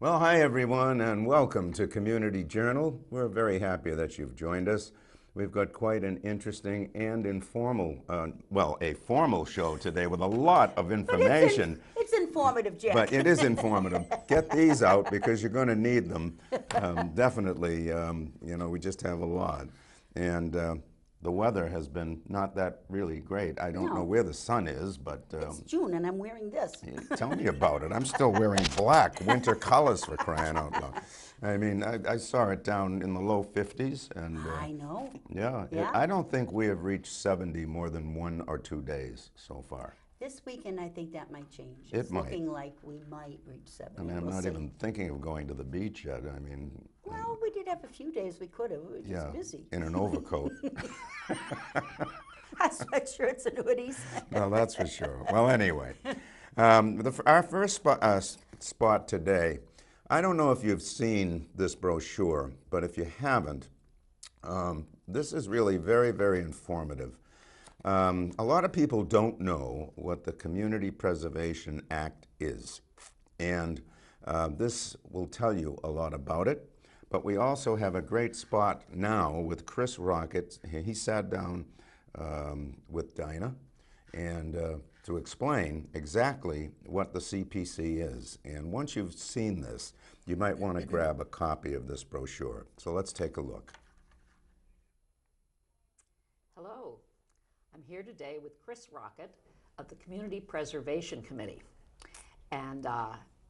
Well, hi everyone, and welcome to Community Journal. We're very happy that you've joined us. We've got quite an interesting and informal, a formal show today with a lot of But information. it's informative, Jack. But it is informative. Get these out because you're going to need them. Definitely, we just have a lot. And the weather has been not that really great. I don't know No. where the sun is, but It's June and I'm wearing this. tell me about it. I'm still wearing black, winter colors for crying out loud. I mean, I saw it down in the low 50s, and I know. yeah, Yeah. I don't think we have reached 70 more than 1 or 2 days so far. This weekend, I think that might change. It It's might. looking like we might reach 70. I mean, I'm We'll not see. even thinking of going to the beach yet. I mean, Well, we did have a few days we could have. We were just yeah, busy. in an overcoat. Sweatshirts and hoodies. Well, that's for sure. Well, anyway, our first spot today, I don't know if you've seen this brochure, but if you haven't, this is really very, very informative. A lot of people don't know what the Community Preservation Act is, and this will tell you a lot about it. But we also have a great spot now with Chris Rocket. He sat down with Dinah and to explain exactly what the CPC is. And once you've seen this, you might want to grab a copy of this brochure. So let's take a look. Hello, I'm here today with Chris Rocket of the Community Preservation Committee. And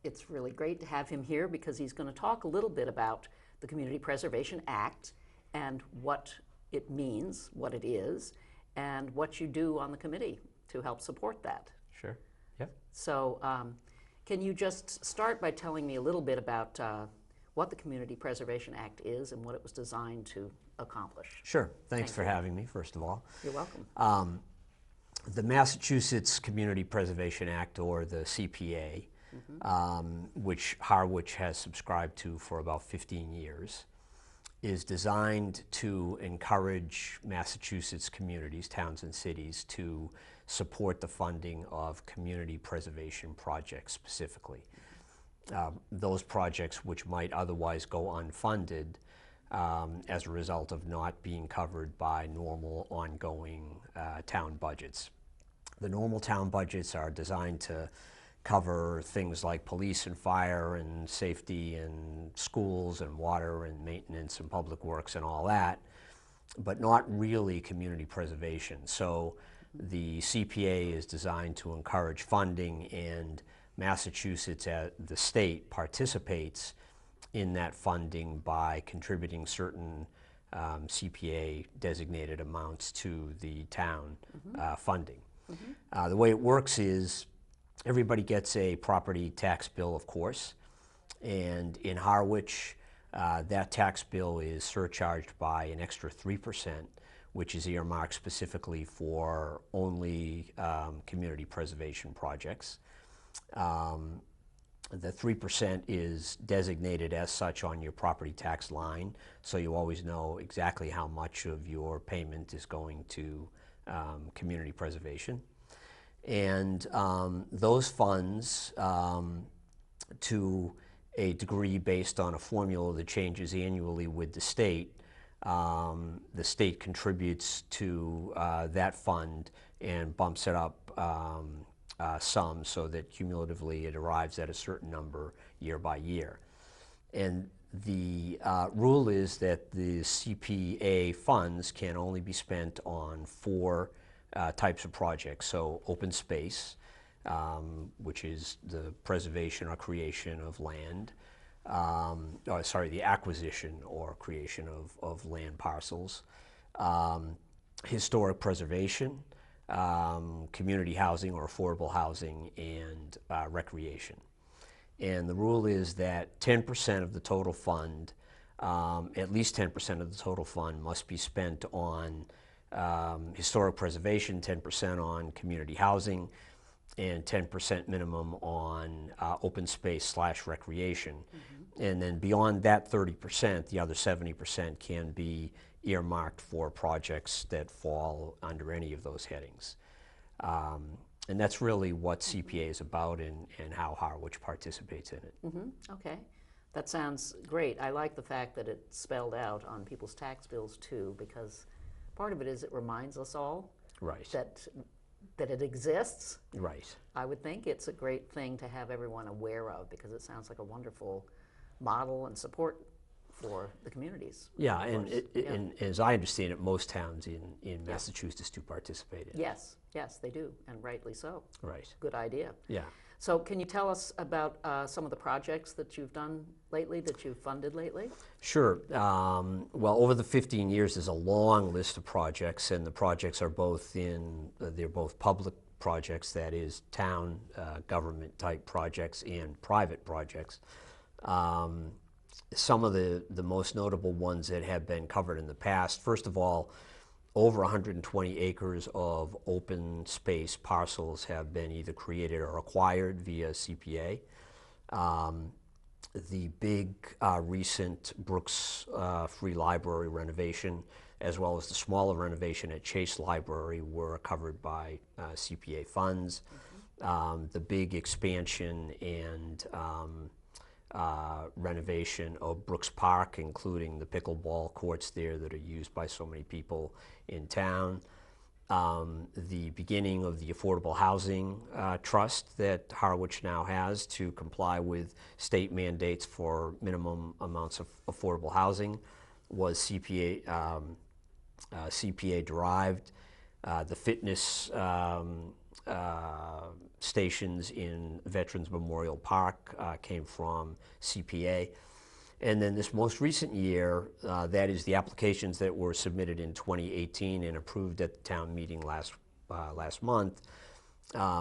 it's really great to have him here because he's going to talk a little bit about the Community Preservation Act and what it means, what it is, and what you do on the committee to help support that. Sure. Yep. So can you just start by telling me a little bit about what the Community Preservation Act is and what it was designed to accomplish? Sure. Thanks for having me, first of all. You're welcome. The Massachusetts Community Preservation Act, or the CPA, which Harwich has subscribed to for about 15 years, is designed to encourage Massachusetts communities, towns and cities, to support the funding of community preservation projects specifically. Those projects which might otherwise go unfunded as a result of not being covered by normal ongoing town budgets. The normal town budgets are designed to cover things like police and fire and safety and schools and water and maintenance and public works and all that, but not really community preservation. So the CPA is designed to encourage funding, and Massachusetts, the state, participates in that funding by contributing certain CPA designated amounts to the town funding. The way it works is everybody gets a property tax bill, of course, and in Harwich, that tax bill is surcharged by an extra 3%, which is earmarked specifically for only community preservation projects. The 3% is designated as such on your property tax line, so you always know exactly how much of your payment is going to community preservation. And those funds, to a degree based on a formula that changes annually with the state contributes to that fund and bumps it up some, so that cumulatively it arrives at a certain number year by year. And the rule is that the CPA funds can only be spent on 4 types of projects. So open space, which is the preservation or creation of land, the acquisition or creation of land parcels, historic preservation, community housing or affordable housing, and recreation. And the rule is that 10% of the total fund, at least 10% of the total fund, must be spent on historic preservation, 10% on community housing, and 10% minimum on open space / recreation. And then beyond that 30%, the other 70% can be earmarked for projects that fall under any of those headings. And that's really what CPA is about, and how Harwich participates in it. Okay. That sounds great. I like the fact that it's spelled out on people's tax bills too, because part of it is it reminds us all Right. that it exists. Right. I would think it's a great thing to have everyone aware of, because it sounds like a wonderful model and support for the communities. Yeah, of and, course. Yeah. and as I understand it, most towns in Massachusetts do participate in it. Yes, yes, they do, and rightly so. Right. Good idea. Yeah. So can you tell us about some of the projects that you've done lately, that you've funded lately? Sure. Well, over the 15 years, there's a long list of projects, and the projects are they're both public projects, that is, town government type projects, and private projects. Some of the most notable ones that have been covered in the past, first of all, over 120 acres of open space parcels have been either created or acquired via CPA. The big recent Brooks Free Library renovation, as well as the smaller renovation at Chase Library, were covered by CPA funds. The big expansion and renovation of Brooks Park, including the pickleball courts there that are used by so many people in town. The beginning of the Affordable Housing Trust that Harwich now has to comply with state mandates for minimum amounts of affordable housing was CPA derived. The fitness stations in Veterans Memorial Park came from CPA. And then this most recent year, that is the applications that were submitted in 2018 and approved at the town meeting last month.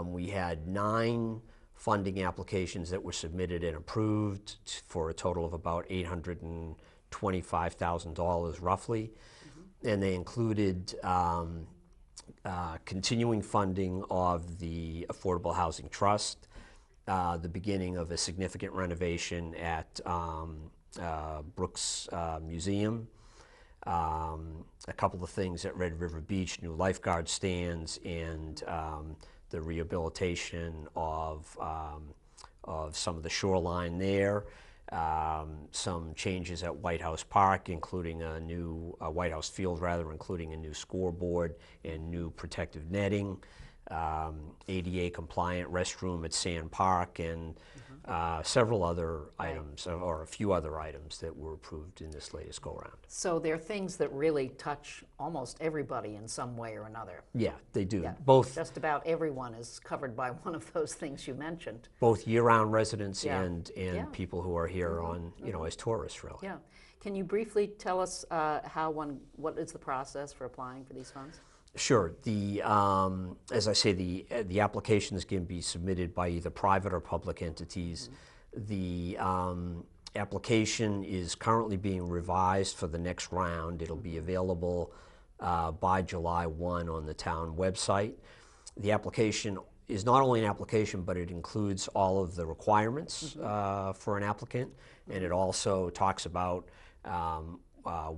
We had 9 funding applications that were submitted and approved for a total of about $825,000 roughly. And they included continuing funding of the Affordable Housing Trust, the beginning of a significant renovation at Brooks Museum, a couple of things at Red River Beach, new lifeguard stands, and the rehabilitation of some of the shoreline there. Some changes at White House Park, including a new White House Field, including a new scoreboard and new protective netting, ADA compliant restroom at Sand Park, and several other items, or a few other items that were approved in this latest go-around. So they're things that really touch almost everybody in some way or another. Yeah, they do. Yeah. Both Just about everyone is covered by one of those things you mentioned. both year-round residents Yeah. and Yeah. people who are here on as tourists, really. Yeah. Can you briefly tell us what is the process for applying for these funds? Sure. As I say, the applications can be submitted by either private or public entities. The application is currently being revised for the next round. It'll be available by July 1 on the town website. The application is not only an application, but it includes all of the requirements for an applicant, and it also talks about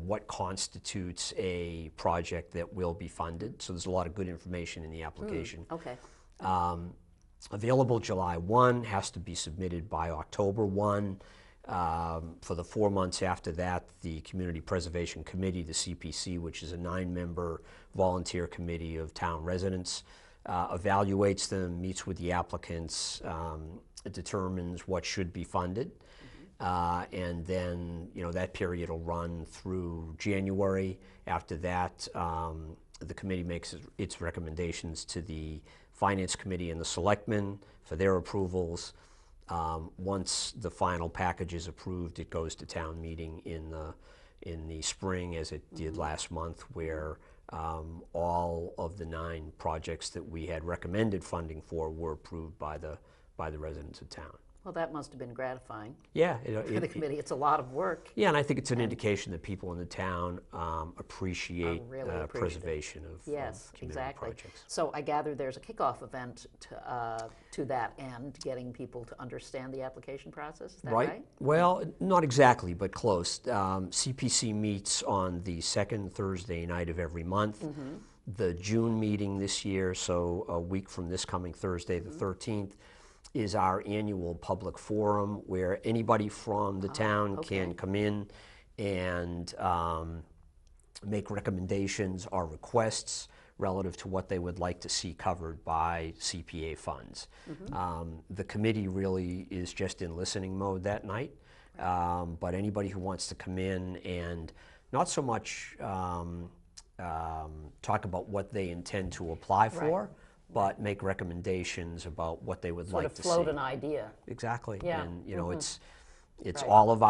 what constitutes a project that will be funded. So there's a lot of good information in the application. Okay. Available July 1, has to be submitted by October 1. For the 4 months after that, the Community Preservation Committee, the CPC, which is a 9-member volunteer committee of town residents, evaluates them, meets with the applicants, determines what should be funded. And then, that period will run through January. After that, the committee makes its recommendations to the Finance Committee and the Selectmen for their approvals. Once the final package is approved, it goes to town meeting in the spring, as it did last month, where all of the 9 projects that we had recommended funding for were approved by the residents of town. Well, that must have been gratifying Yeah, for the committee. It's a lot of work. Yeah, and I think it's an indication that people in the town appreciate really appreciative. preservation of Yes, community exactly. projects. So I gather there's a kickoff event to that end, getting people to understand the application process. Is that right? Well, not exactly, but close. CPC meets on the second Thursday night of every month. The June meeting this year, so a week from this coming Thursday, the 13th, is our annual public forum where anybody from the town can come in and make recommendations or requests relative to what they would like to see covered by CPA funds. The committee really is just in listening mode that night, but anybody who wants to come in and not so much talk about what they intend to apply for, but make recommendations about what they would like to see. Sort of float an idea. Exactly. Yeah. And you know, it's Right. all of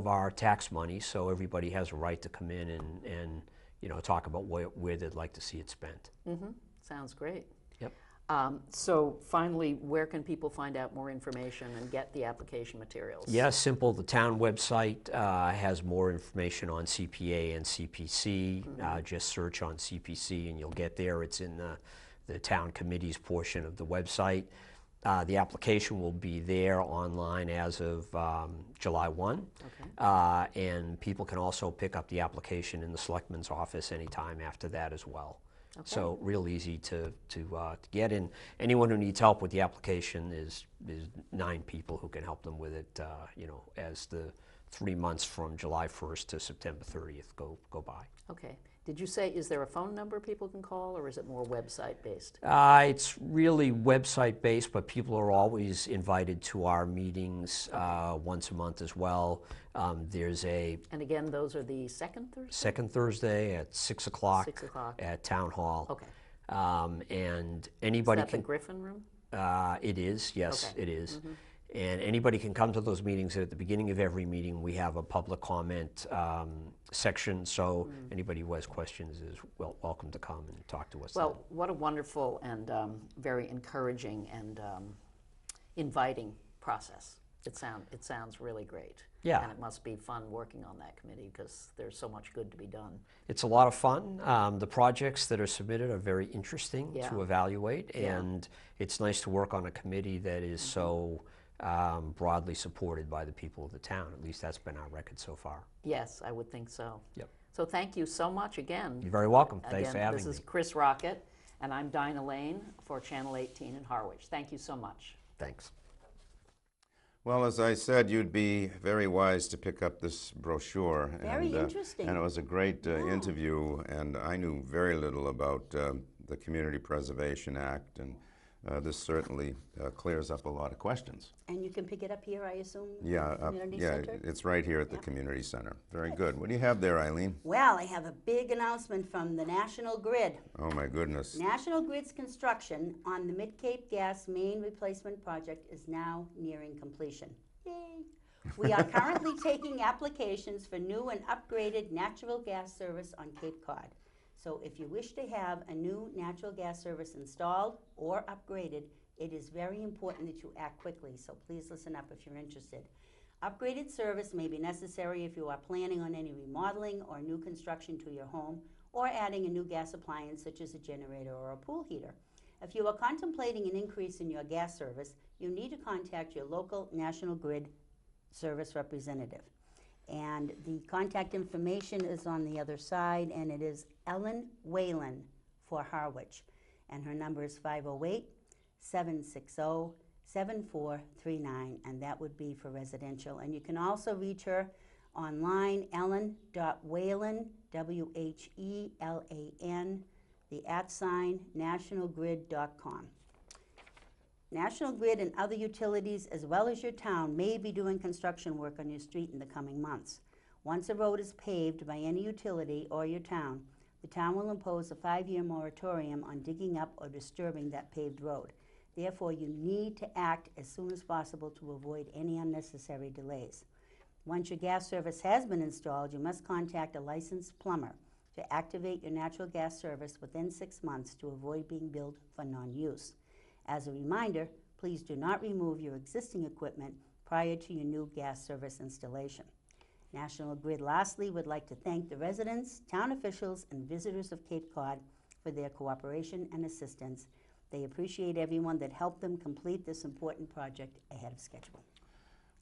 our tax money, so everybody has a right to come in and you know, talk about where they'd like to see it spent. Sounds great. Yep. So finally, where can people find out more information and get the application materials? Yeah, simple. The town website has more information on CPA and CPC. Just search on CPC and you'll get there. It's in the town committee's portion of the website. The application will be there online as of July 1. And people can also pick up the application in the selectman's office anytime after that as well. So real easy to get in. Anyone who needs help with the application is 9 people who can help them with it, you know, as the 3 months from July 1st to September 30th go by. Okay. Did you say, is there a phone number people can call, or is it more website-based? It's really website-based, but people are always invited to our meetings once a month as well. There's a And again, those are the second Thursday? second Thursday at 6 o'clock 6 o'clock. at Town Hall. Okay. And Is anybody that the can... Griffin Room? It is, yes, Okay. it is. And anybody can come to those meetings. At the beginning of every meeting, we have a public comment section, so anybody who has questions is welcome to come and talk to us. Well, what a wonderful and very encouraging and inviting process. It sounds really great. Yeah. And it must be fun working on that committee because there's so much good to be done. It's a lot of fun. The projects that are submitted are very interesting Yeah. to evaluate, Yeah. and it's nice to work on a committee that is so broadly supported by the people of the town. At least that's been our record so far. Yes, I would think so. Yep. So thank you so much again. You're very welcome. Thanks for Again, having this is me. Chris Rocket, and I'm Dinah Lane for Channel 18 in Harwich. Thank you so much. Thanks. Well, as I said, you'd be very wise to pick up this brochure. Very interesting. And it was a great interview, and I knew very little about the Community Preservation Act, and this certainly clears up a lot of questions. And you can pick it up here, I assume? Yeah, Community yeah, Center? it's right here at the Community Center. Very good. What do you have there, Eileen? Well, I have a big announcement from the National Grid. Oh, my goodness. National Grid's construction on the Mid-Cape Gas Main Replacement Project is now nearing completion. Yay! We are currently taking applications for new and upgraded natural gas service on Cape Cod. So if you wish to have a new natural gas service installed or upgraded, it is very important that you act quickly, so please listen up if you're interested. Upgraded service may be necessary if you are planning on any remodeling or new construction to your home, or adding a new gas appliance such as a generator or a pool heater. If you are contemplating an increase in your gas service, you need to contact your local National Grid service representative. And the contact information is on the other side, and it is Ellen Whalen for Harwich. And her number is 508-760-7439, and that would be for residential. And you can also reach her online, ellen.whalen, W-H-E-L-A-N, the @ nationalgrid.com. National Grid and other utilities, as well as your town, may be doing construction work on your street in the coming months. Once a road is paved by any utility or your town, the town will impose a 5-year moratorium on digging up or disturbing that paved road. Therefore, you need to act as soon as possible to avoid any unnecessary delays. Once your gas service has been installed, you must contact a licensed plumber to activate your natural gas service within 6 months to avoid being billed for non-use. As a reminder, please do not remove your existing equipment prior to your new gas service installation. National Grid lastly would like to thank the residents, town officials, and visitors of Cape Cod for their cooperation and assistance. They appreciate everyone that helped them complete this important project ahead of schedule.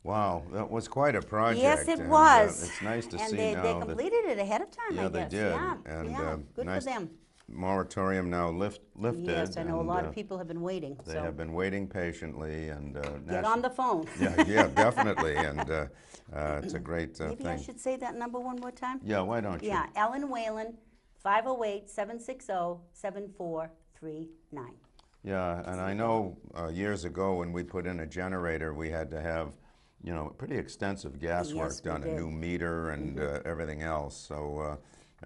Wow, that was quite a project. Yes, it and, was. it's nice to and see they now completed it ahead of time, Yeah, I they guess. did. Yeah, And, yeah. Good nice- for them. moratorium now lifted. Yes, I know a lot and, of people have been waiting, They so have been waiting patiently, and get on the phone. yeah, definitely, and it's a great Maybe I thing. should say that number one more time? Yeah, why don't you? Yeah, Ellen Whalen, 508-760-7439. Yeah, and I know years ago when we put in a generator, we had to have, pretty extensive gas work Yes, we done, a did. new meter and everything else. So,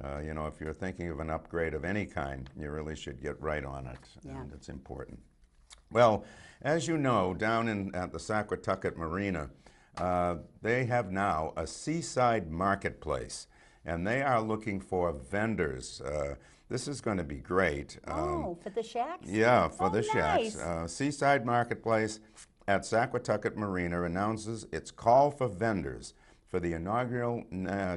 if you're thinking of an upgrade of any kind, you really should get right on it, Yeah. and it's important. Well, as you know, down at the Saquatucket Marina, they have now a seaside marketplace, and they are looking for vendors. This is going to be great. Oh, for the shacks? Yeah, for Oh, the shacks. nice. Seaside Marketplace at Saquatucket Marina announces its call for vendors for the inaugural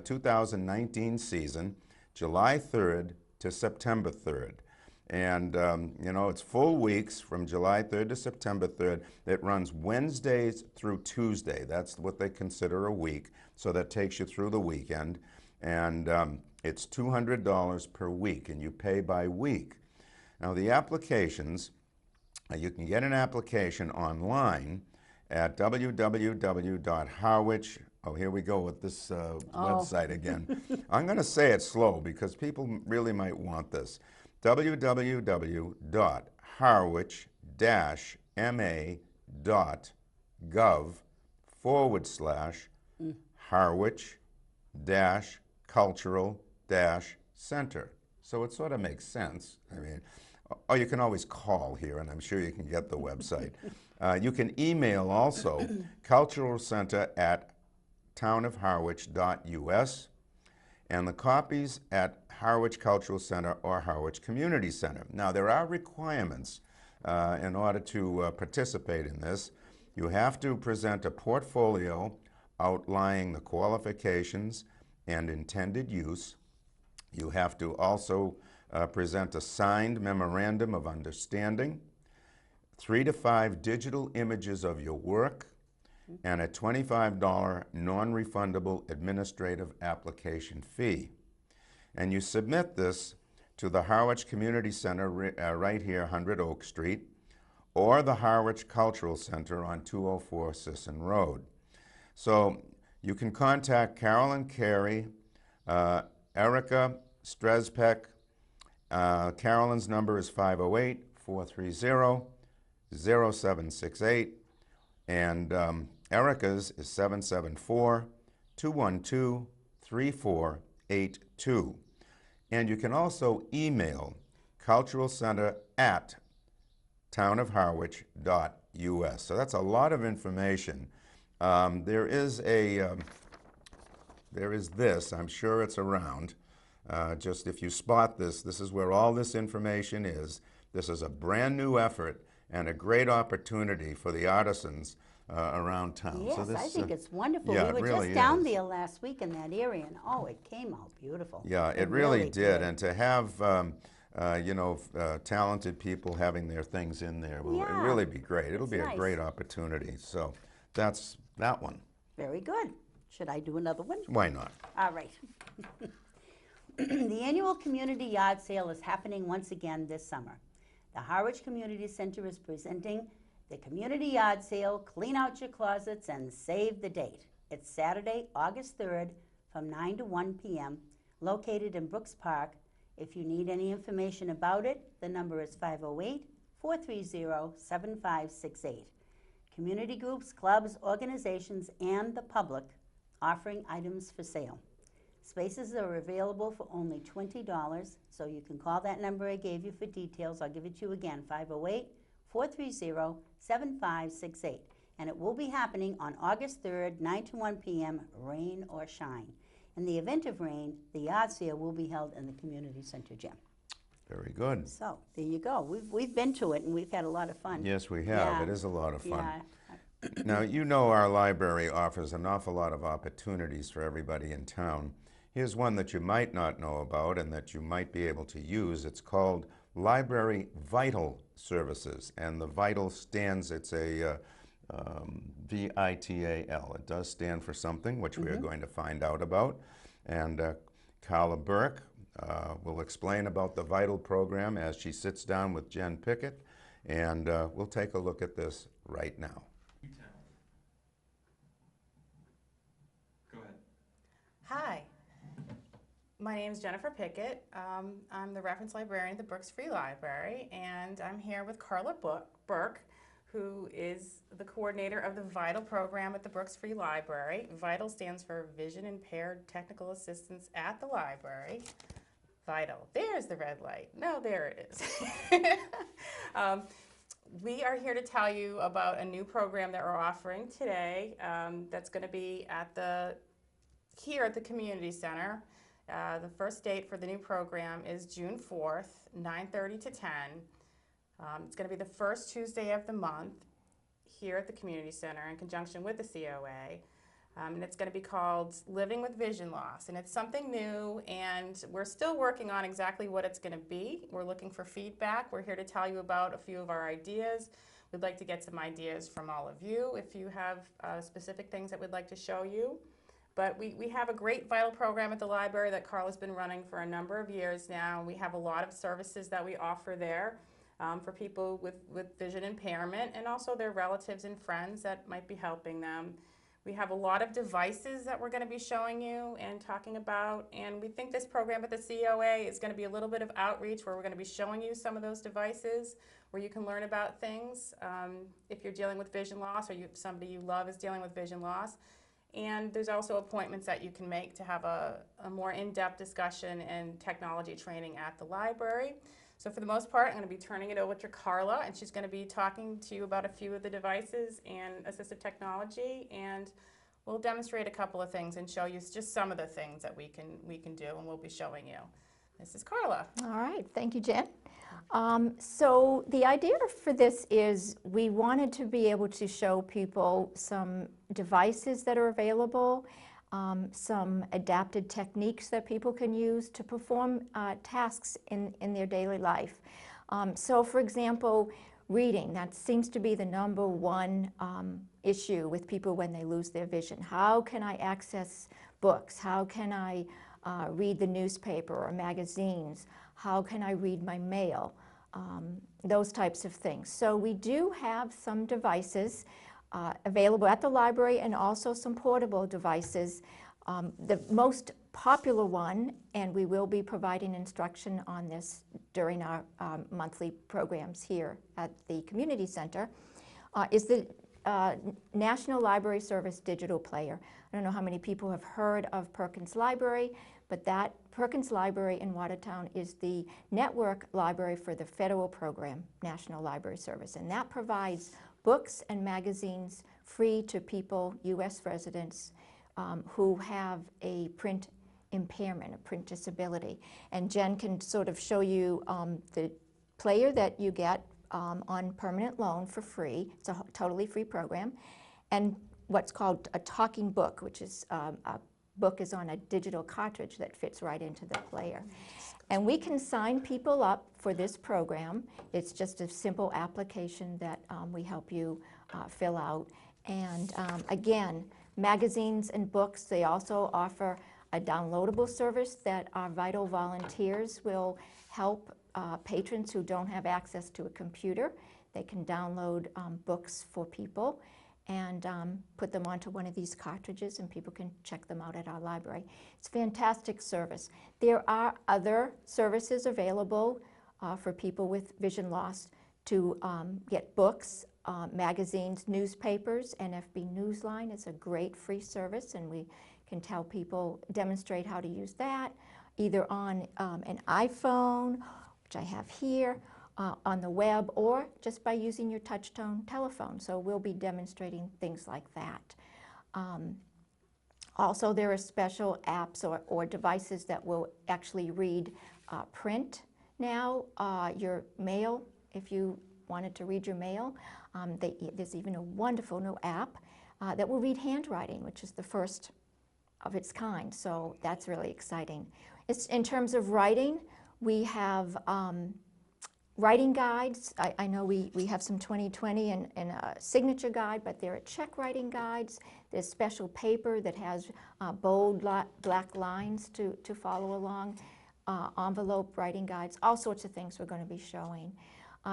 2019 season, July 3rd to September 3rd. And, it's full weeks from July 3rd to September 3rd. It runs Wednesdays through Tuesday. That's what they consider a week. So that takes you through the weekend. And it's $200 per week, and you pay by week. Now, the applications, you can get an application online at www.harwich. Oh, here we go with this website again. I'm going to say it slow because people really might want this. www.harwich-ma.gov/Harwich-cultural-center. So it sort of makes sense. I mean, or you can always call here, and I'm sure you can get the website. You can email also culturalcenter@townofharwich.us, and the copies at Harwich Cultural Center or Harwich Community Center. Now, there are requirements in order to participate in this. You have to present a portfolio outlining the qualifications and intended use. You have to also present a signed memorandum of understanding, 3 to 5 digital images of your work, and a $25 non-refundable administrative application fee. And you submit this to the Harwich Community Center right here, 100 Oak Street, or the Harwich Cultural Center on 204 Sisson Road. So you can contact Carolyn Carey, Erica Strezpek. Carolyn's number is 508-430-0768, and Erica's is 774-212-3482. And you can also email culturalcenter@townofharwich.us. So that's a lot of information. There is this, I'm sure it's around. Just if you spot this, this is where all this information is. This is a brand new effort and a great opportunity for the artisans around town. Yes, So this, I think it's wonderful. yeah, We it were really just down is. there last week in that area, and it came out beautiful. Yeah, it really did. And to have, talented people having their things in there will Yeah, really be great. It'll it's be a nice. great opportunity. So that's that one. Very good. Should I do another one? Why not? All right. The annual community yard sale is happening once again this summer. The Harwich Community Center is presenting the community yard sale, Clean Out Your Closets and Save the Date. It's Saturday, August 3rd from 9 to 1 p.m., located in Brooks Park. If you need any information about it, the number is 508-430-7568. Community groups, clubs, organizations, and the public offering items for sale. Spaces are available for only $20, so you can call that number I gave you for details. I'll give it to you again, 508-430-7568. And it will be happening on August 3rd, 9 to 1 p.m., rain or shine. In the event of rain, the yard sale will be held in the community center gym. Very good. So there you go. We've been to it and we've had a lot of fun. Yes, we have. Yeah. It is a lot of fun. Yeah. Now, you know our library offers an awful lot of opportunities for everybody in town. Here's one that you might not know about and that you might be able to use. It's called Library Vital Services, and the Vital stands, it's a VITAL. It does stand for something, which we are going to find out about. And Carla Burke will explain about the VITAL program as she sits down with Jen Pickett, and we'll take a look at this right now. Go ahead. Hi, my name is Jennifer Pickett. I'm the reference librarian at the Brooks Free Library, and I'm here with Carla Burke, who is the coordinator of the VITAL program at the Brooks Free Library. VITAL stands for Vision Impaired Technical Assistance at the Library. VITAL. There's the red light. No, there it is. We are here to tell you about a new program that we're offering today that's going to be here at the community center. The first date for the new program is June 4th, 9:30 to 10. It's going to be the first Tuesday of the month here at the community center in conjunction with the COA. And it's going to be called Living with Vision Loss. And it's something new, and we're still working on exactly what it's going to be. We're looking for feedback. We're here to tell you about a few of our ideas. We'd like to get some ideas from all of you if you have specific things that we'd like to show you. But we have a great VITAL program at the library that Carla's been running for a number of years now. We have a lot of services that we offer there for people with vision impairment, and also their relatives and friends that might be helping them. We have a lot of devices that we're going to be showing you and talking about, and we think this program at the COA is going to be a little bit of outreach where we're going to be showing you some of those devices where you can learn about things if you're dealing with vision loss, or somebody you love is dealing with vision loss. And there's also appointments that you can make to have a more in-depth discussion and technology training at the library. So for the most part, I'm going to be turning it over to Carla, and she's going to be talking to you about a few of the devices and assistive technology, and we'll demonstrate a couple of things and show you just some of the things that we can do, and we'll be showing you. This is Carla. All right, thank you, Jen. So the idea for this is we wanted to be able to show people some devices that are available, some adapted techniques that people can use to perform tasks in their daily life. So for example, reading, that seems to be the #1 issue with people when they lose their vision. How can I access books? How can I read the newspaper or magazines? How can I read my mail? Those types of things. So we do have some devices available at the library, and also some portable devices. The most popular one, and we will be providing instruction on this during our monthly programs here at the community center, is the National Library Service digital player. I don't know how many people have heard of Perkins Library, but that Perkins Library in Watertown is the network library for the federal program, National Library Service, and that provides books and magazines free to people, U.S. residents, who have a print impairment, a print disability. And Jen can sort of show you the player that you get on permanent loan for free. It's a totally free program. And what's called a talking book, which is a book is on a digital cartridge that fits right into the player. And we can sign people up for this program. It's just a simple application that we help you fill out. And again, magazines and books, they also offer a downloadable service that our VITAL volunteers will help patrons who don't have access to a computer. They can download books for people and put them onto one of these cartridges, and people can check them out at our library. It's a fantastic service. There are other services available for people with vision loss to get books, magazines, newspapers. NFB Newsline is a great free service, and we can tell people, demonstrate how to use that, either on an iPhone, which I have here, on the web, or just by using your touch-tone telephone. So we'll be demonstrating things like that. Also, there are special apps or devices that will actually read print now, your mail, if you wanted to read your mail. There's even a wonderful new app that will read handwriting, which is the first of its kind. So that's really exciting. In terms of writing, we have writing guides. I know we have some 2020 and a signature guide, but there are check writing guides. There's special paper that has bold black lines to follow along. envelope writing guides, all sorts of things we're going to be showing.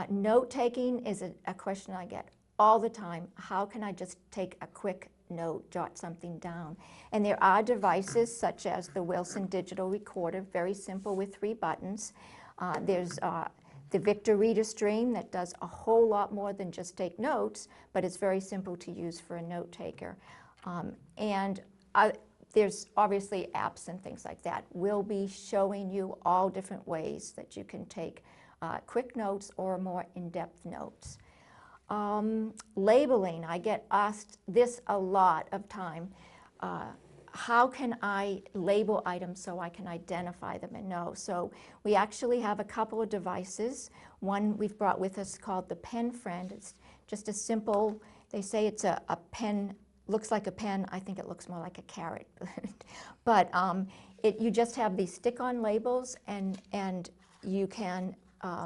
Note-taking is a question I get all the time. How can I just take a quick note, jot something down? And there are devices such as the Wilson Digital Recorder, very simple with 3 buttons. There's the Victor Reader Stream that does a whole lot more than just take notes, but it's very simple to use for a note taker. There's obviously apps and things like that. We'll be showing you all different ways that you can take quick notes or more in-depth notes. Labeling, I get asked this a lot of time. How can I label items so I can identify them and know? So we actually have a couple of devices. One we've brought with us called the Pen Friend. It's just a simple, they say it's a pen, looks like a pen. I think it looks more like a carrot. But you just have these stick-on labels, and you can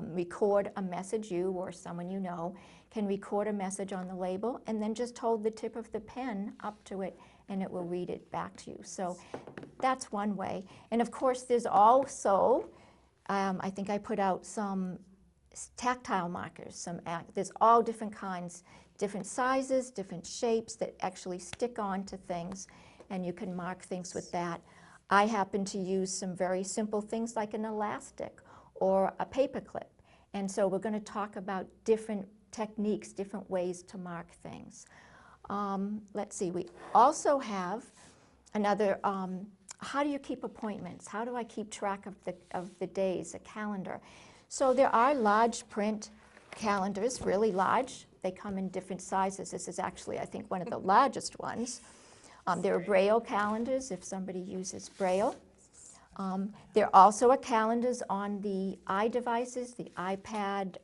record a message. You or someone you know can record a message on the label and then just hold the tip of the pen up to it and it will read it back to you. So that's one way. And of course there's also, I think I put out some tactile markers. There's all different kinds, different sizes, different shapes that actually stick onto things, and you can mark things with that. I happen to use some very simple things like an elastic or a paper clip. And so we're going to talk about different techniques, different ways to mark things. Let's see, we also have another, how do you keep appointments? How do I keep track of the days, a calendar? So there are large print calendars, really large. They come in different sizes. This is actually, I think, one of the largest ones. There are Braille calendars if somebody uses Braille. There also are calendars on the iDevices, the iPad,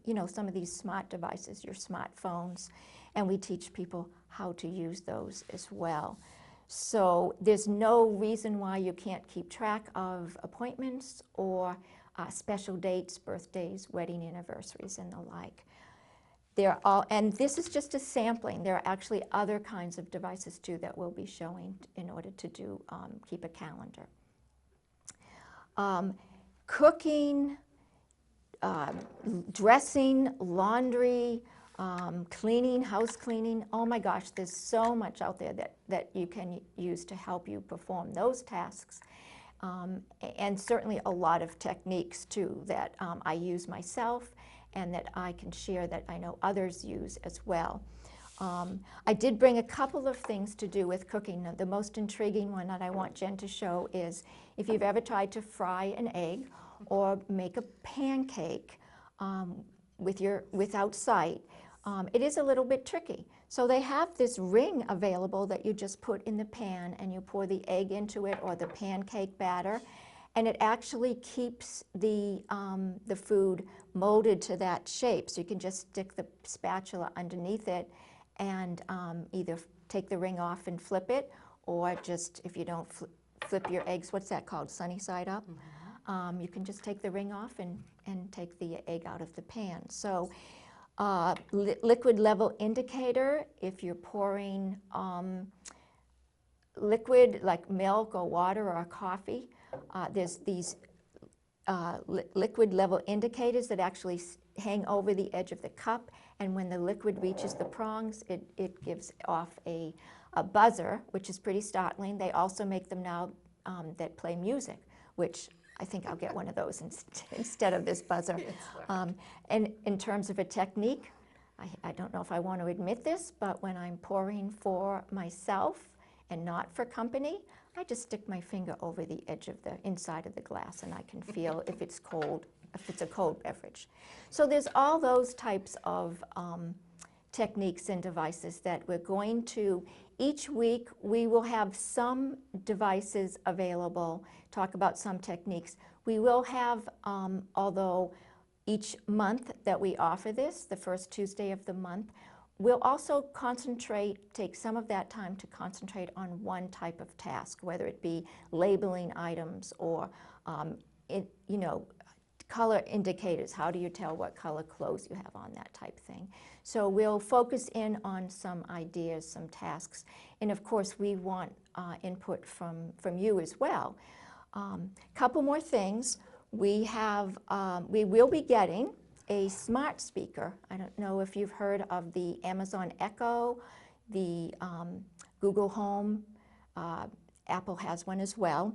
you know, some of these smart devices, your smartphones, and we teach people how to use those as well. So there's no reason why you can't keep track of appointments or special dates, birthdays, wedding anniversaries, and the like. And this is just a sampling. There are actually other kinds of devices too that we'll be showing in order to do keep a calendar. Cooking, dressing, laundry, cleaning, house cleaning. Oh my gosh, there's so much out there that you can use to help you perform those tasks. And certainly a lot of techniques too that I use myself and that I can share that I know others use as well. I did bring a couple of things to do with cooking. The most intriguing one that I want Jen to show is if you've ever tried to fry an egg or make a pancake without sight, it is a little bit tricky. So they have this ring available that you just put in the pan and you pour the egg into it or the pancake batter, and it actually keeps the food molded to that shape. So you can just stick the spatula underneath it and either take the ring off and flip it, or just, if you don't flip your eggs, what's that called, sunny side up? Mm-hmm. You can just take the ring off and take the egg out of the pan. So liquid level indicator, if you're pouring liquid like milk or water or coffee, there's these liquid level indicators that actually hang over the edge of the cup, and when the liquid reaches the prongs, it gives off a buzzer, which is pretty startling. They also make them now that play music, which I think I'll get one of those instead of this buzzer. And in terms of a technique, I don't know if I want to admit this, but when I'm pouring for myself and not for company, I just stick my finger over the edge of the inside of the glass and I can feel if it's cold, if it's a cold beverage. So there's all those types of techniques and devices that we're going to, each week we will have some devices available, talk about some techniques. We will have, although each month that we offer this, the first Tuesday of the month, we'll also take some of that time to concentrate on one type of task, whether it be labeling items or, color indicators. How do you tell what color clothes you have on, that type thing? So we'll focus in on some ideas, some tasks, and of course we want input from you as well. Couple more things. We will be getting a smart speaker. I don't know if you've heard of the Amazon Echo, the Google Home. Apple has one as well.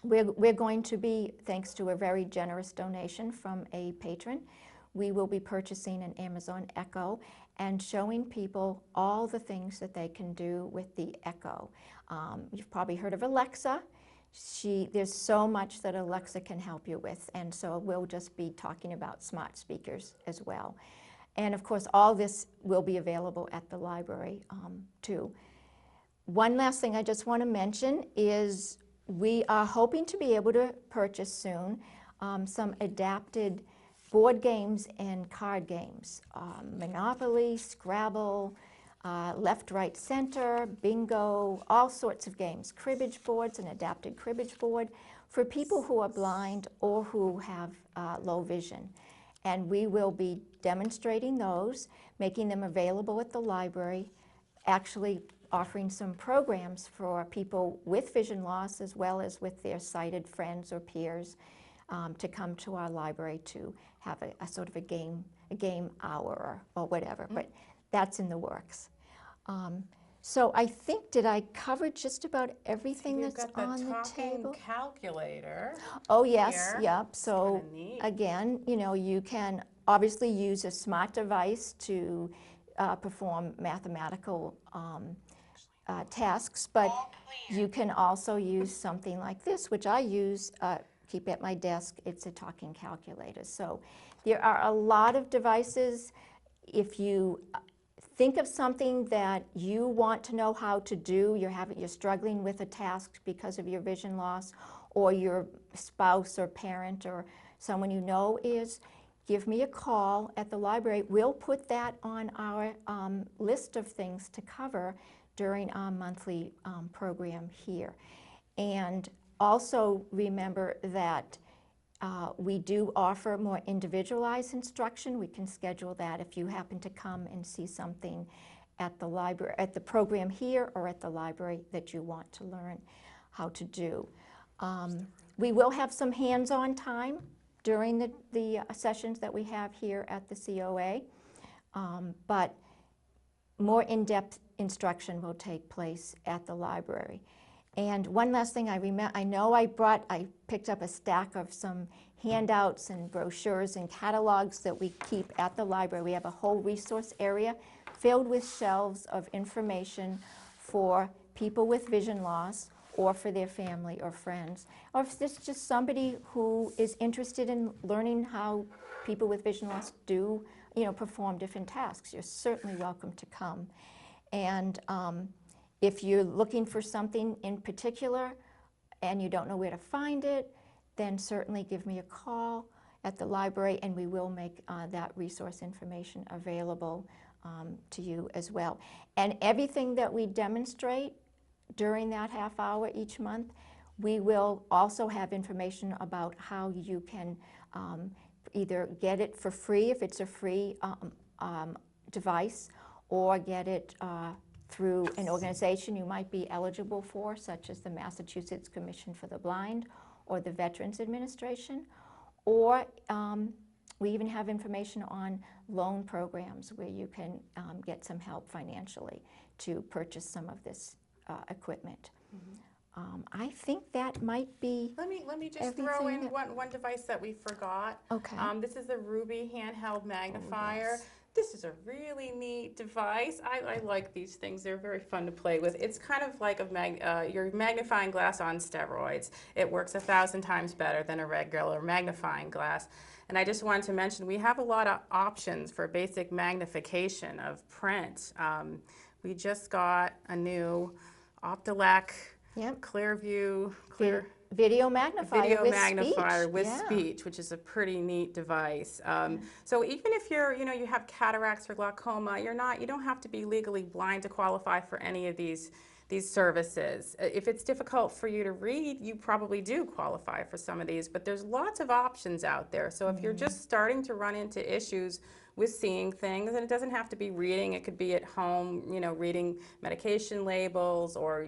We're going to be, thanks to a very generous donation from a patron, we will be purchasing an Amazon Echo and showing people all the things that they can do with the Echo. You've probably heard of Alexa. There's so much that Alexa can help you with, and so we'll just be talking about smart speakers as well. And of course, all this will be available at the library too. One last thing I just want to mention is we are hoping to be able to purchase soon some adapted board games and card games. Monopoly, Scrabble, left, right, center, bingo, all sorts of games. Cribbage boards, an adapted cribbage board for people who are blind or who have low vision. And we will be demonstrating those, making them available at the library, actually offering some programs for people with vision loss as well as with their sighted friends or peers to come to our library to have a sort of a game hour or whatever, but that's in the works. So I think, did I cover just about everything that's on the table? Calculator. Oh, yes, here. yep. So kinda neat. again, you know, you can obviously use a smart device to perform mathematical tasks, but you can also use something like this, which I use, keep at my desk. It's a talking calculator. So there are a lot of devices. If you think of something that you want to know how to do, you're struggling with a task because of your vision loss, or your spouse or parent or someone you know is, give me a call at the library. We'll put that on our list of things to cover during our monthly program here. And also remember that we do offer more individualized instruction. We can schedule that if you happen to come and see something at the library, at the program here or at the library that you want to learn how to do. We will have some hands-on time during the sessions that we have here at the COA, but more in-depth instruction will take place at the library. And one last thing, I know I picked up a stack of some handouts and brochures and catalogs that we keep at the library. We have a whole resource area filled with shelves of information for people with vision loss or for their family or friends. Or if there's just somebody who is interested in learning how people with vision loss do, perform different tasks, you're certainly welcome to come. And if you're looking for something in particular and you don't know where to find it, then certainly give me a call at the library and we will make that resource information available to you as well. And everything that we demonstrate during that half hour each month, we will also have information about how you can either get it for free if it's a free device, or get it through an organization you might be eligible for, such as the Massachusetts Commission for the Blind or the Veterans Administration, or we even have information on loan programs where you can get some help financially to purchase some of this equipment. I think that might be. Let me just throw in one device that we forgot. Okay. This is the Ruby handheld magnifier. Oh, yes. This is a really neat device. I like these things. They're very fun to play with. It's kind of like your magnifying glass on steroids. It works 1,000 times better than a regular magnifying glass. And I just wanted to mention, we have a lot of options for basic magnification of print. We just got a new Optilec Clearview video magnifier with speech, which is a pretty neat device. So even if you have cataracts or glaucoma, you don't have to be legally blind to qualify for any of these services. If it's difficult for you to read, you probably do qualify for some of these, but there's lots of options out there. So if you're just starting to run into issues with seeing things. And it doesn't have to be reading. It could be at home, reading medication labels or,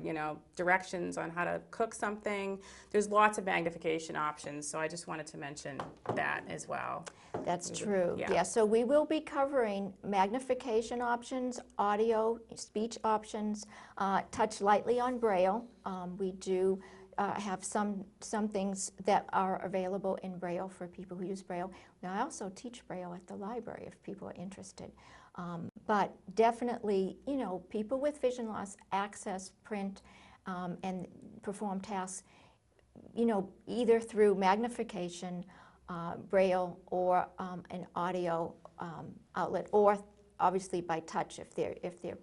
directions on how to cook something. There's lots of magnification options. So I just wanted to mention that as well. That's true. Yeah. Yeah, so we will be covering magnification options, audio, speech options, touch lightly on Braille. We do have some things that are available in Braille for people who use Braille. I also teach Braille at the library if people are interested. But definitely, people with vision loss access print and perform tasks, either through magnification, Braille, or an audio outlet, or obviously by touch if they're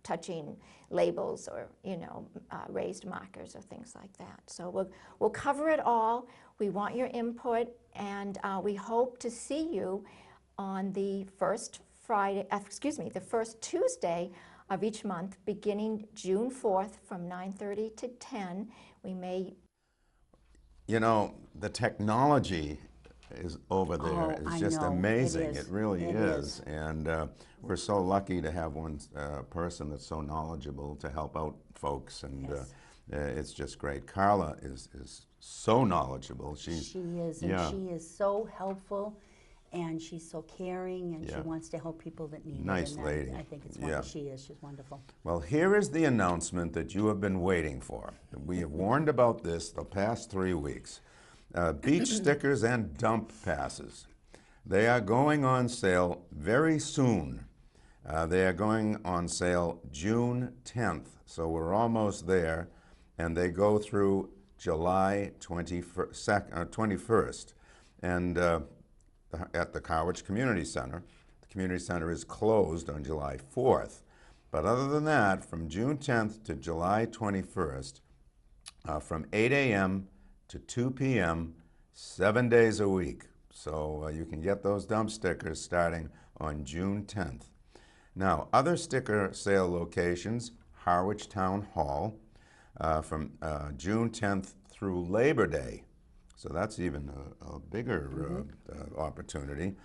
touching labels or raised markers or things like that. So we'll cover it all. We want your input, and we hope to see you on the first Tuesday of each month, beginning June 4th from 9:30 to 10. We may. The technology is over there. It's I just know. amazing. It is. It really It is. And we're so lucky to have one person that's so knowledgeable to help out folks. And Yes. it's just great. Carla is so knowledgeable. She is, yeah. and she is so helpful, and she's so caring, and she Yeah. wants to help people that need Nice it. And lady. I think it's Yeah. wonderful. She is. She's wonderful. Well, here is the announcement that you have been waiting for. We have warned about this the past 3 weeks. Beach stickers and dump passes. They are going on sale very soon. They are going on sale June 10th, so we're almost there, and they go through July 21st. And at the Harwich Community Center. The community center is closed on July 4th. But other than that, from June 10th to July 21st, from 8 a.m. to 2 p.m., 7 days a week. So you can get those dump stickers starting on June 10th. Now, other sticker sale locations, Harwich Town Hall, from June 10th through Labor Day. So that's even a bigger opportunity.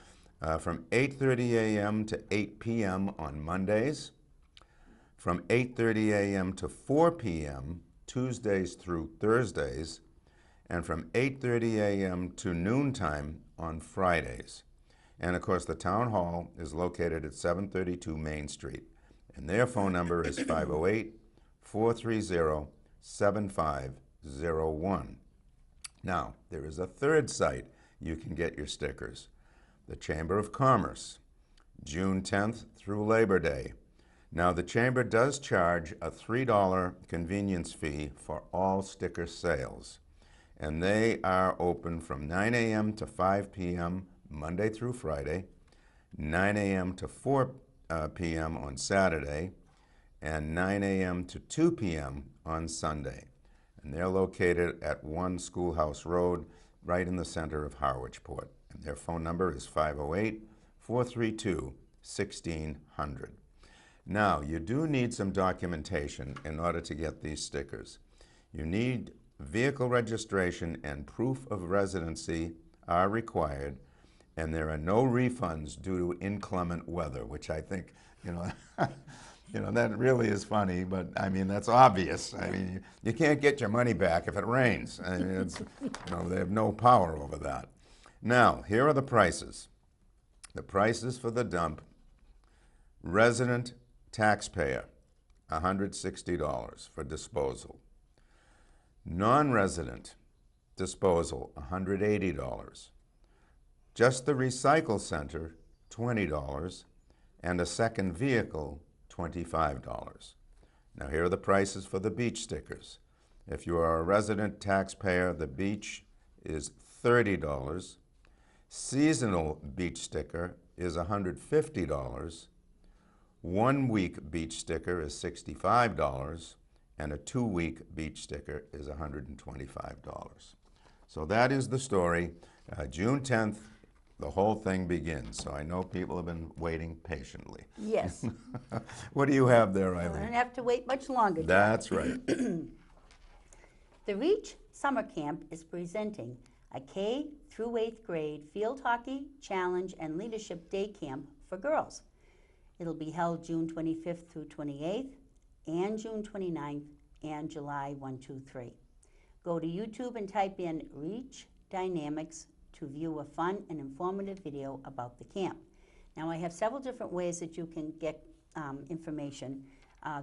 From 8:30 a.m. to 8 p.m. on Mondays. From 8:30 a.m. to 4 p.m. Tuesdays through Thursdays. And from 8:30 a.m. to noontime on Fridays. And of course, the town hall is located at 732 Main Street. And their phone number is 508-430-7501. Now, there is a third site you can get your stickers. The Chamber of Commerce, June 10th through Labor Day. Now, the Chamber does charge a $3 convenience fee for all sticker sales. And they are open from 9 a.m. to 5 p.m. Monday through Friday, 9 a.m. to 4 p.m. on Saturday, and 9 a.m. to 2 p.m. on Sunday. And they're located at 1 Schoolhouse Road, right in the center of Harwichport. And their phone number is 508-432-1600. Now, you do need some documentation in order to get these stickers. You need vehicle registration and proof of residency are required, and there are no refunds due to inclement weather, which I think, that really is funny, but I mean, that's obvious. I mean, you can't get your money back if it rains. I mean, it's, they have no power over that. Now, here are the prices. The prices for the dump: resident taxpayer, $160 for disposal. Non-resident disposal, $180. Just the recycle center, $20, and a second vehicle, $25. Now here are the prices for the beach stickers. If you are a resident taxpayer, the beach is $30. Seasonal beach sticker is $150. 1 week beach sticker is $65. And a 2-week beach sticker is $125. So that is the story. June 10th, the whole thing begins. So I know people have been waiting patiently. Yes. What do you have there, I don't Eileen? have to wait much longer. That's right. The Reach Summer Camp is presenting a K through 8th grade field hockey, challenge, and leadership day camp for girls. It'll be held June 25th through 28th and June 29th and July 1, 2, 3. Go to YouTube and type in Reach Dynamics to view a fun and informative video about the camp. Now, I have several different ways that you can get information.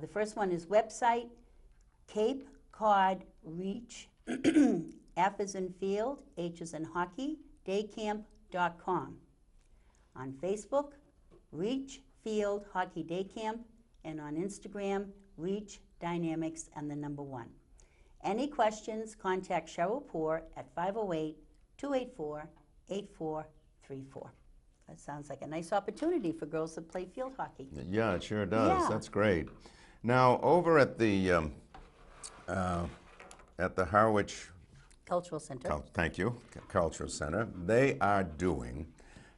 The first one is website, Cape Cod Reach, F as in field, H as in hockey, daycamp.com. On Facebook, Reach Field Hockey Day Camp, and on Instagram, Reach Dynamics and the number 1. Any questions, contact Cheryl Poor at 508-284-8434. That sounds like a nice opportunity for girls that play field hockey. Yeah, it sure does. Yeah. That's great. Now, over at the Harwich Cultural Center. Thank you, Cultural Center, they are doing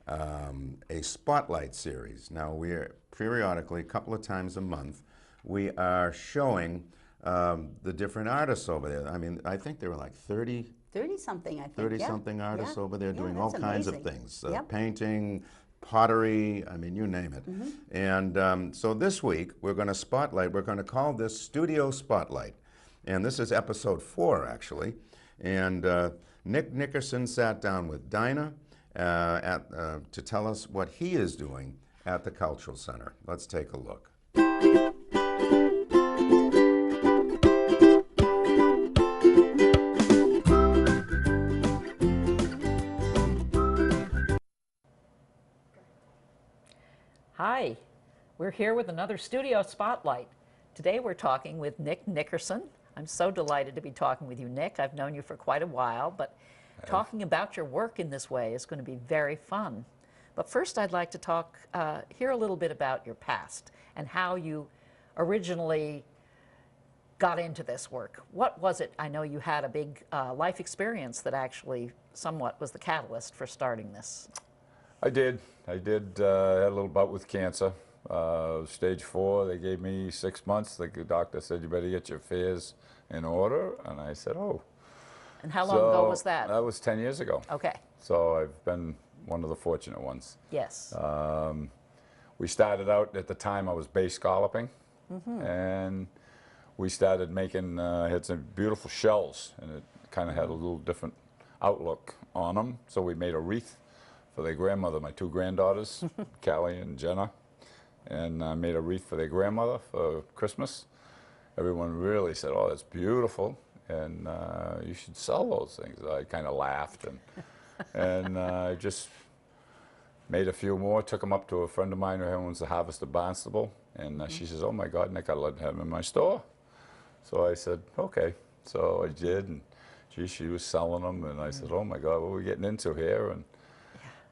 a spotlight series. Now, we're periodically, a couple of times a month, we are showing the different artists over there. I mean, I think there were like 30-something, I think. 30-something artists Yeah. over there Yeah, doing all that's kinds amazing. of things. Yep. Painting, pottery, I mean, you name it. And so this week, we're going to call this Studio Spotlight. And this is episode 4, actually. And Nick Nickerson sat down with Dinah to tell us what he is doing at the Cultural Center. Let's take a look. Hi, we're here with another Studio Spotlight. Today we're talking with Nick Nickerson. I'm so delighted to be talking with you, Nick. I've known you for quite a while, but talking about your work in this way is going to be very fun. But first I'd like to hear a little bit about your past and how you originally got into this work. What was it? I know you had a big life experience that actually somewhat was the catalyst for starting this. I did. I had a little bout with cancer. Stage 4, they gave me 6 months. The doctor said, you better get your affairs in order. And I said, oh. And how long ago was that? That was 10 years ago. Okay. So I've been one of the fortunate ones. Yes. We started out, at the time I was base scalloping. And we started making, had some beautiful shells. And it kind of had a little different outlook on them. So we made a wreath for their grandmother, my 2 granddaughters, Callie and Jenna, and I made a wreath for their grandmother for Christmas. Everyone really said, oh, that's beautiful, and you should sell those things. I kind of laughed, and I just made a few more, took them up to a friend of mine who owns the Harvest of Barnstable, and she says, oh my God, Nick, I'd love to have them in my store. So I said, okay. So I did, and she was selling them, and I said, oh my God, what are we getting into here? And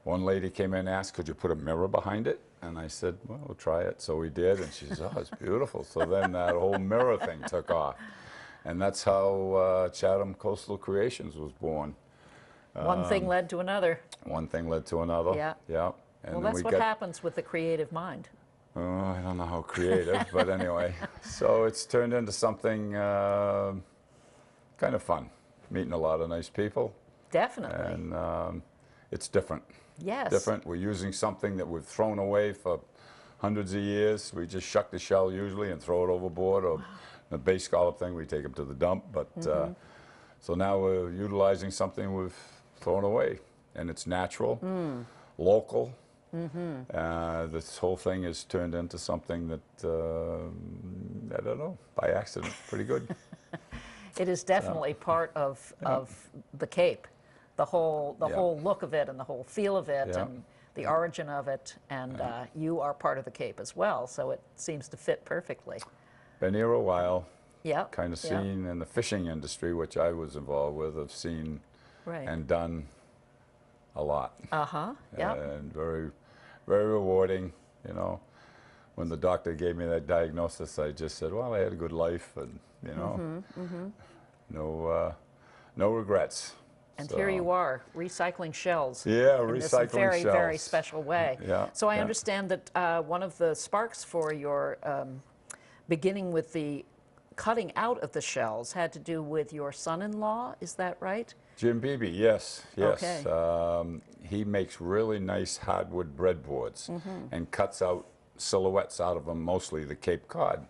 one lady came in and asked, could you put a mirror behind it? And I said, well, we'll try it. So we did, and she says, oh, it's beautiful. So then that whole mirror thing took off. And that's how Chatham Coastal Creations was born. One thing led to another. One thing led to another. Yeah. Yeah. And Well, then that's what happens with the creative mind. Oh, I don't know how creative, but anyway. So it's turned into something kind of fun, meeting a lot of nice people. Definitely. And it's different. Yes. Different. We're using something that we've thrown away for hundreds of years. We just shuck the shell usually and throw it overboard, or the base scallop thing, we take them to the dump. But so now we're utilizing something we've thrown away, and it's natural, local. This whole thing has turned into something that, I don't know, by accident, pretty good. It is definitely part of the Cape. The whole look of it and the whole feel of it and the origin of it, and you are part of the Cape as well, so it seems to fit perfectly. Been here a while. Yeah. Kind of seen in the fishing industry, which I was involved with, I've seen and done a lot. Yeah. And very, very rewarding, you know. When the doctor gave me that diagnosis, I just said, well, I had a good life, and, you know, no regrets. And here you are, recycling shells. Yeah, in this recycling very, shells. very special way. Yeah, So I yeah. understand that one of the sparks for your beginning with the cutting out of the shells had to do with your son-in-law, is that right? Jim Beebe, yes, yes. Okay. He makes really nice hardwood breadboards and cuts out silhouettes out of them, mostly the Cape Cod.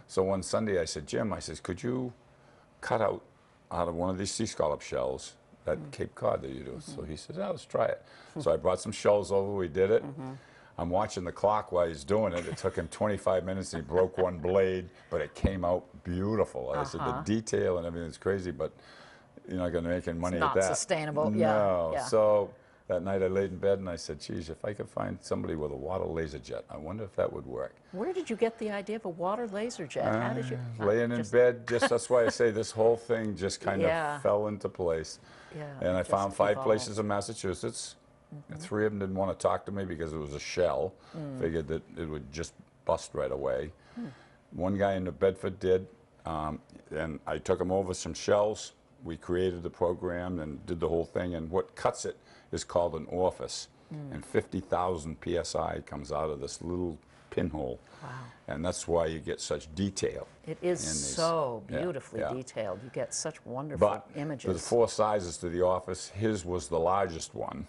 So one Sunday I said, Jim, I says, could you cut out of one of these sea scallop shells that Cape Cod that you do? So he said, let's try it. So I brought some shells over, we did it. I'm watching the clock while he's doing it. It took him 25 minutes and he broke one blade, but it came out beautiful. I said, the detail and everything's crazy, but you're not going to make any money It's at not that. sustainable. No. Yeah. So that night I laid in bed and I said, geez, if I could find somebody with a water laser jet, I wonder if that would work. Where did you get the idea of a water laser jet? How did you? Laying in bed, that's why I say this whole thing just kind Yeah. of fell into place. Yeah, And I just found 5 evolved. places in Massachusetts. 3 of them didn't want to talk to me because it was a shell. Figured that it would just bust right away. One guy in New Bedford did, and I took him over some shells. We created the program and did the whole thing, and what cuts it is called an orifice. And 50,000 PSI comes out of this little pinhole. Wow. And that's why you get such detail. It is in these. so Yeah, beautifully yeah. detailed. You get such wonderful But images. there's 4 sizes to the office. His was the largest one.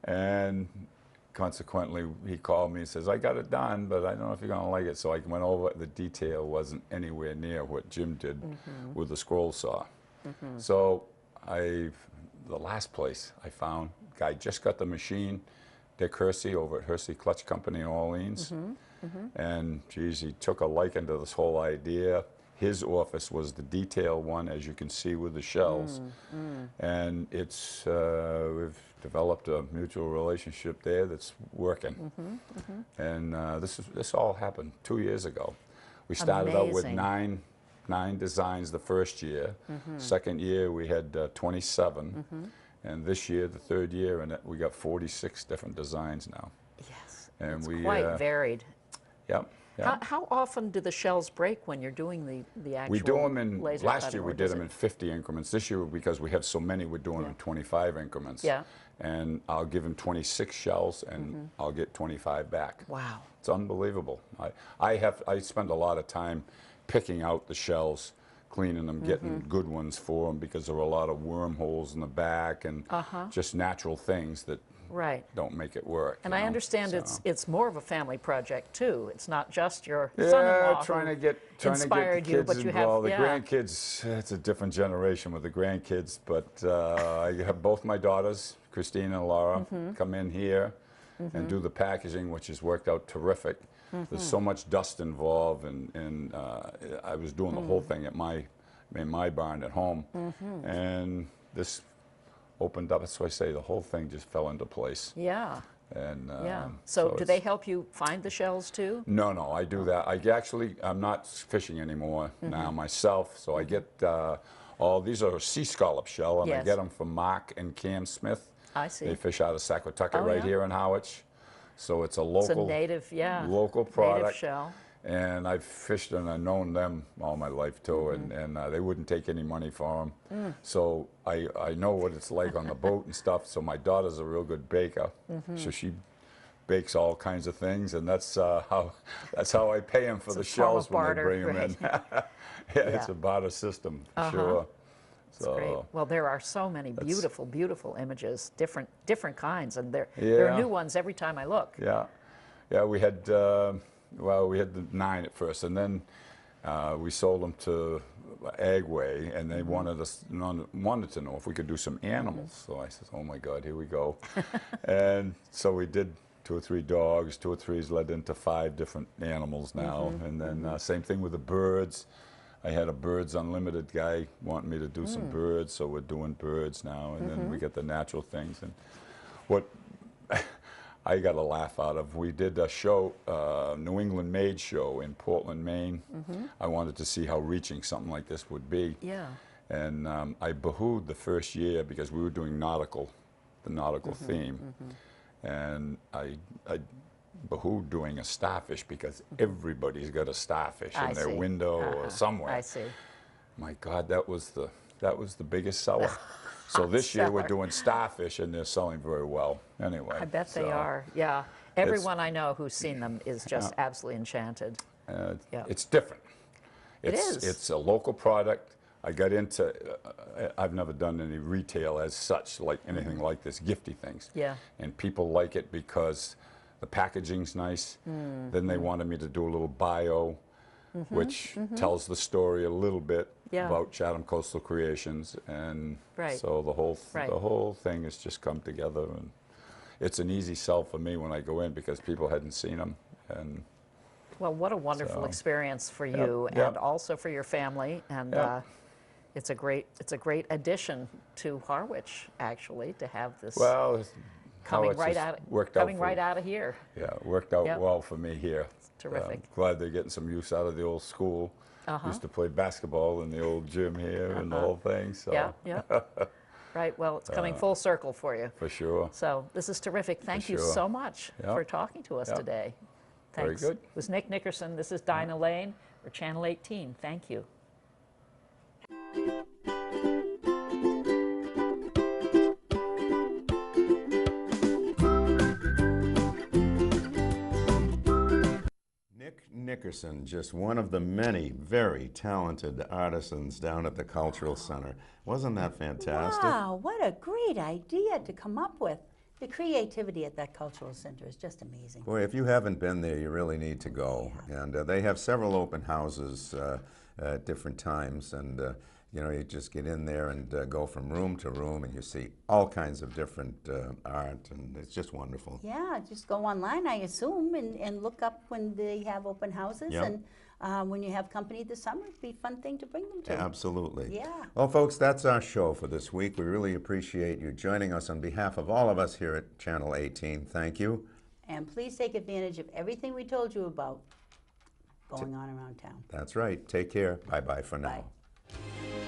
And consequently, he called me and says, I got it done, but I don't know if you're going to like it. So I went over. The detail wasn't anywhere near what Jim did with the scroll saw. So the last place I found, guy just got the machine, Dick Hersey over at Hersey Clutch Company in Orleans. And geez, he took a liking to this whole idea. His office was the detail one, as you can see with the shells. And it's we've developed a mutual relationship there that's working. And this all happened 2 years ago. We started out with Amazing. nine designs the first year. Second year we had 27. And this year, the third year, and we got 46 different designs now. Yes, And it's we quite varied. Yep. Yep. How often do the shells break when you're doing the actual We do them in, laser last cutting, year we or did does them it- in 50 increments. This year, because we have so many, we're doing them in 25 increments. Yeah. And I'll give him 26 shells and I'll get 25 back. Wow. It's unbelievable. I spend a lot of time picking out the shells, cleaning them, getting good ones for them, because there are a lot of wormholes in the back and just natural things that Right. don't make it work. And you I know, understand so. it's more of a family project too. It's not just your Yeah, son-in-law trying who to get the inspired you, kids but you have involved. The yeah. grandkids, it's a different generation with the grandkids, but I have both my daughters, Christine and Laura, come in here and do the packaging, which has worked out terrific. There's so much dust involved, and I was doing the whole thing in my barn at home, and this opened up. So I say the whole thing just fell into place. Yeah. And Yeah. So do it's- they help you find the shells too? No, I do that. I'm not fishing anymore now myself, so I get all these are sea scallop shell, and I Yes. get them from Mark and Cam Smith. I see. They fish out of Saquatucket Oh, right yeah. here in Harwich, so it's a It's a local native, yeah. local Native product. shell. And I've fished and I've known them all my life too, and they wouldn't take any money for them. So I know what it's like on the boat and stuff. So my daughter's a real good baker, so she bakes all kinds of things, and that's how I pay them for It's the a form shells of when barter, they bring them in. It's Yeah. a barter system for sure. That's great. So Well, there are so many beautiful, beautiful images, different kinds, and there are Yeah. new ones every time I look. yeah, we had we had the 9 at first, and then we sold them to Agway, and they wanted to know if we could do some animals. So I said, oh my God, here we go. And so we did 2 or 3 dogs, 2 or 3's led into 5 different animals now. And then same thing with the birds. I had a Birds Unlimited guy wanting me to do some birds, so we're doing birds now. And then we get the natural things. And what I got a laugh out of, we did a show, New England Made show in Portland, Maine. I wanted to see how reaching something like this would be. Yeah. And I behooed the first year because we were doing the nautical theme. And I behooed doing a starfish because everybody's got a starfish I in their see. window or somewhere. I see. My God, that was the biggest seller. So this year we're doing starfish, and they're selling very well. Anyway, I bet they so, are. Yeah. Everyone I know who's seen them is just absolutely enchanted. Yeah. It's different. It is. It's a local product. I got into, I've never done any retail as such, like anything like this, gifty things. Yeah. And people like it because the packaging's nice. Then they wanted me to do a little bio, which tells the story a little bit about Chatham Coastal Creations. And so the whole thing has just come together. And it's an easy sell for me when I go in because people hadn't seen them. And Well, what a wonderful So, experience for you yep. and also for your family. And Yep. it's a great addition to Harwich, actually, to have this well, coming it's right just out worked out coming for- right out of here. Yeah, it worked out Yep. well for me here. Terrific. Glad they're getting some use out of the old school. Used to play basketball in the old gym here and the whole thing. So Yeah, yeah. Right. Well, it's coming full circle for you. for sure. So this is terrific. Thank you sure. so much Yep. for talking to us Yep. today. Very Thanks. good. It was Nick Nickerson. This is Dinah Lane for Channel 18. Thank you. Nick Nickerson, just one of the many very talented artisans down at the Cultural Center. Wasn't that fantastic? Wow, what a great idea to come up with. The creativity at that cultural center is just amazing. Boy, if you haven't been there, you really need to go. And they have several open houses at different times. And, you know, you just get in there and go from room to room and you see all kinds of different art. And it's just wonderful. Yeah, just go online, I assume, and look up when they have open houses. Yep. And when you have company this summer, it'd be a fun thing to bring them to. Absolutely. Yeah. Well, folks, that's our show for this week. We really appreciate you joining us on behalf of all of us here at Channel 18. Thank you. And please take advantage of everything we told you about going on around town. That's right. Take care. Bye-bye for now. Bye.